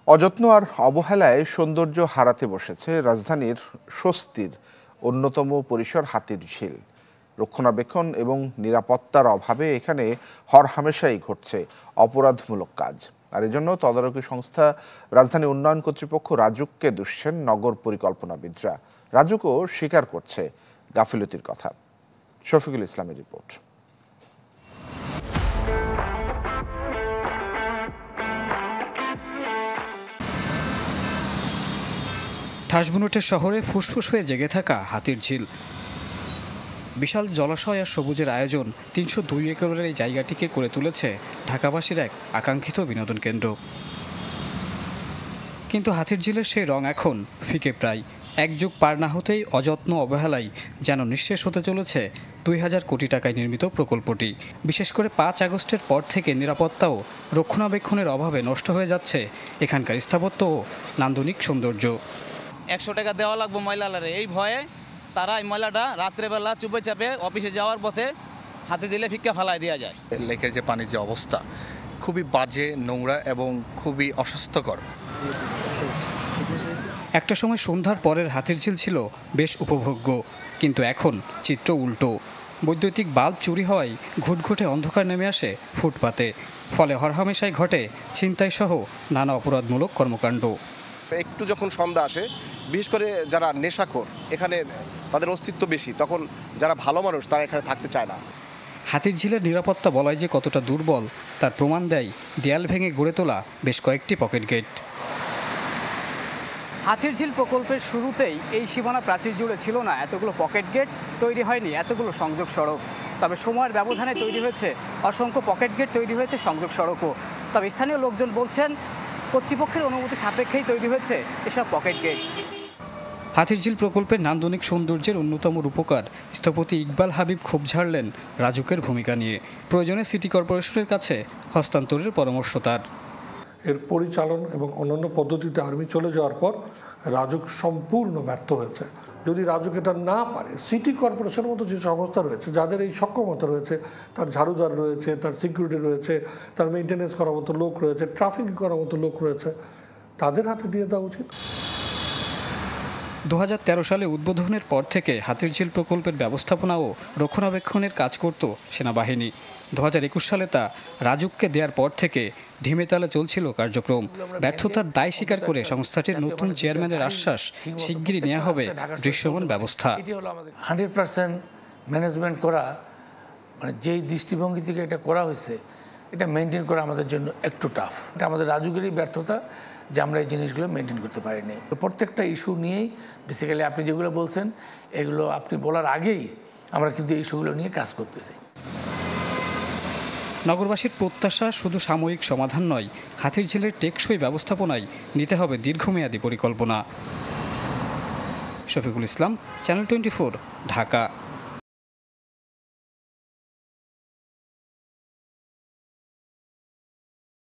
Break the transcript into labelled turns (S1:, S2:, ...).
S1: অযত্ন আর অবহেলায় সৌন্দর্য হারাতে বসেছে রাজধানীর স্বস্তির অন্যতম পরিসর হাতিরঝিল। রক্ষণাবেক্ষণ এবং নিরাপত্তার অভাবে এখানে হরহামেশাই ঘটছে অপরাধমূলক কাজ। আর এজন্য তদারকি সংস্থা রাজধানী উন্নয়ন কর্তৃপক্ষ রাজুককে দুষছেন নগর পরিকল্পনাবিদরা। রাজুকও স্বীকার করছে গাফিলতির কথা। শফিকুল ইসলামের রিপোর্ট।
S2: ঠাসবুনোটের শহরে ফুসফুস হয়ে জেগে থাকা হাতিরঝিল। বিশাল জলাশয় আর সবুজের আয়োজন ৩০২ একরের এই জায়গাটিকে করে তুলেছে ঢাকাবাসীর এক আকাঙ্ক্ষিত বিনোদন কেন্দ্র। কিন্তু হাতিরঝিলের সেই রং এখন ফিকে প্রায়। এক যুগ পার না হতেই অযত্ন অবহেলায় যেন নিঃশেষ হতে চলেছে ২,০০০ কোটি টাকায় নির্মিত প্রকল্পটি। বিশেষ করে ৫ আগস্টের পর থেকে নিরাপত্তা ও রক্ষণাবেক্ষণের অভাবে নষ্ট হয়ে যাচ্ছে এখানকার স্থাপত্য ও নান্দনিক সৌন্দর্য।
S3: ১০০ টাকা দেওয়া লাগবে ময়লালারে, এই ভয়ে তারা এই ময়লাটা রাত্রেবেলা চুপে চাপে অফিসে যাওয়ার পথে হাতে দিলে ফিক্কা ফালাই দেওয়া যায়।
S4: লেকের যে পানির যে অবস্থা খুবই বাজে, নোংরা এবং খুবই অস্বাস্থ্যকর।
S2: একটা সময় সন্ধ্যার পরের হাতিরঝিল ছিল বেশ উপভোগ্য, কিন্তু এখন চিত্র উল্টো। বৈদ্যুতিক বাল্ব চুরি হওয়ায় ঘুটঘুটে অন্ধকার নেমে আসে ফুটপাতে। ফলে হরহামেশাই ঘটে ছিনতাইসহ নানা অপরাধমূলক কর্মকাণ্ড।
S5: একটু যখন সন্ধ্যা আসে, বিশেষ করে যারা নেশাখোর, এখানে তাদের অস্তিত্ব বেশি, তখন যারা ভালো মানুষ তারা এখানে থাকতে চায় না।
S2: হাতিরঝিলের নিরাপত্তা বলয় যে কতটা দুর্বল তার প্রমাণ দেয় দেয়াল ভেঙে গড়ে তোলা বেশ কয়েকটি পকেট গেট। হাতিরঝিল প্রকল্পের শুরুতেই এই সীমানা প্রাচীর জুড়ে ছিল না এতগুলো পকেট গেট, তৈরি হয়নি এতগুলো সংযোগ সড়ক। তবে সময়ের ব্যবধানে তৈরি হয়েছে অসংখ্য পকেট গেট, তৈরি হয়েছে সংযোগ সড়কও। তবে স্থানীয় লোকজন বলছেন কর্তৃপক্ষের অনুমতি সাপেক্ষেই তৈরি হয়েছে এসব পকেট গেট। হাতিরঝিল প্রকল্পের নান্দনিক সৌন্দর্যের অন্যতম রূপকার স্থপতি ইকবাল হাবিব ক্ষোভ ঝাড়লেন রাজুকের ভূমিকা নিয়ে। প্রয়োজনে সিটি কর্পোরেশনের কাছে হস্তান্তরের পরামর্শ তার।
S6: এর পরিচালন এবং অন্যান্য পদ্ধতিতে আর্মি চলে যাওয়ার পর রাজুক সম্পূর্ণ ব্যর্থ হয়েছে। যদি রাজুক এটা না পারে, সিটি কর্পোরেশনের মতো যে সংস্থা রয়েছে, যাদের এই সক্ষমতা রয়েছে, তার ঝাড়ুদার রয়েছে, তার সিকিউরিটি রয়েছে, তার মেনটেন্যান্স করার মতো লোক রয়েছে, ট্রাফিক করার মতো লোক রয়েছে, তাদের হাতে দিয়ে দেওয়া উচিত।
S2: ২০১৩ সালে উদ্বোধনের পর থেকে হাতিরঝিল প্রকল্পের ব্যবস্থাপনা ও রক্ষণাবেক্ষণের কাজ করত সেনাবাহিনী। ২০২১ সালে তা রাজুককে দেওয়ার পর থেকে ঢিমেতালে চলছিল কার্যক্রম। ব্যর্থতার দায় স্বীকার করে সংস্থাটির নতুন চেয়ারম্যানের আশ্বাস, শিগগিরই নেওয়া হবে দৃশ্যমান ব্যবস্থা।
S7: 100% ম্যানেজমেন্ট করা, মানে যেই দৃষ্টিভঙ্গি থেকে এটা করা হয়েছে, এটা মেনটেন করা আমাদের জন্য একটু টাফ। এটা আমাদের রাজুকেরই ব্যর্থতা যে আমরা এই জিনিসগুলো মেনটেন করতে পারিনি। প্রত্যেকটা ইস্যু নিয়েই বেসিক্যালি আপনি যেগুলো বলছেন, এগুলো আপনি বলার আগেই আমরা কিন্তু এই ইস্যুগুলো নিয়ে কাজ করতেছি।
S2: নগরবাসীর প্রত্যাশা শুধু সাময়িক সমাধান নয়, হাতিরঝিলের টেকসই ব্যবস্থাপনায় নিতে হবে দীর্ঘমেয়াদী পরিকল্পনা। শফিকুল ইসলাম, চ্যানেল 24, ঢাকা।